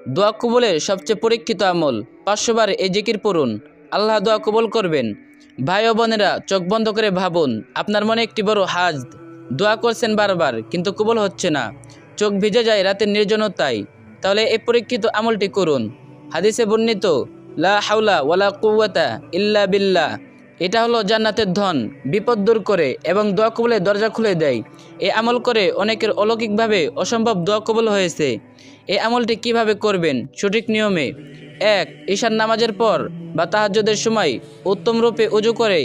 দোয়া কবুলের সবচেয়ে পরীক্ষিত আমল 500 বার এই জিকির পড়ুন, আল্লাহ দোয়া কবুল করবেন। ভাই ও বোনেরা, চোখ বন্ধ করে ভাবুন, আপনার মনে একটি বড় হাজত, দোয়া করছেন বারবার কিন্তু কবুল হচ্ছে না, চোখ ভিজে যায় রাতের নির্জনতায়। তাহলে এই পরীক্ষিত আমলটি করুন। হাদিসে বর্ণিত লা হাওলা ওয়ালা কুওয়াতা ইল্লা বিল্লাহ, এটা হলো জান্নাতের ধন, বিপদ দূর করে এবং দোয়া কবুলের দরজা খুলে দেয়। এই আমল করে অনেকের অলৌকিকভাবে অসম্ভব দোয়া কবুল হয়েছে। এই আমলটি কিভাবে করবেন? সঠিক নিয়মে। 1. ঈশার নামাজের পর বা তাহাজ্জুদের সময় উত্তম রূপে উজু করে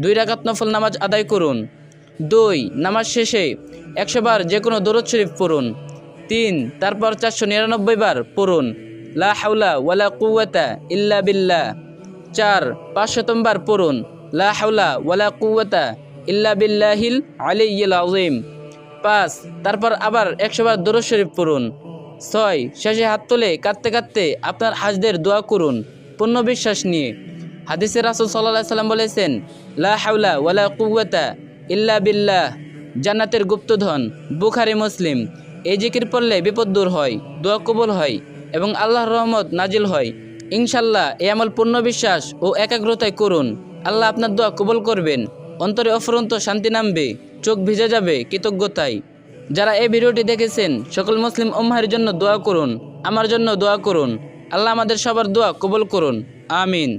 2 রাকাত নফল নামাজ আদায় করুন। 2. নামাজ শেষে 100 বার যে কোনো দরুদ শরীফ পড়ুন। 3. তারপর 499 বার পড়ুন লা হাওলা ওয়ালা কুওয়াতা ইল্লা বিল্লাহ। 4. 500 বার পড়ুন লা হাওলা ওয়ালা কুওয়াতা ইল্লা বিল্লাহিল আলিয়্যিল আযীম। 5. তারপর আবার 100 বার দরুদ শরীফ পড়ুন। 6. শেষে হাত তুলে কাঁদতে কাঁদতে আপনার হাজদের দোয়া করুন পূর্ণ বিশ্বাস নিয়ে। হাদিসে রাসূল সাল্লাল্লাহু আলাইহি সাল্লাম বলেছেন, লা হাওলা ওয়ালা কুওয়াতা ইল্লা বিল্লাহ জান্নাতের গুপ্তধন। বুখারী মুসলিম। এই জিকির পড়লে বিপদ দূর হয়, দোয়া কবুল হয় এবং আল্লাহর রহমত নাজিল হয়। ইনশাআল্লাহ এই আমল পূর্ণ বিশ্বাস ও একাগ্রতায় করুন, আল্লাহ আপনার দোয়া কবুল করবেন। অন্তরে অফুরন্ত শান্তি নামবে, চোখ ভিজে যাবে কৃতজ্ঞতায়। যারা এই ভিডিওটি দেখেছেন সকল মুসলিম উম্মাহের জন্য দোয়া করুন, আমার জন্য দোয়া করুন। আল্লাহ আমাদের সবার দোয়া কবুল করুন, আমিন।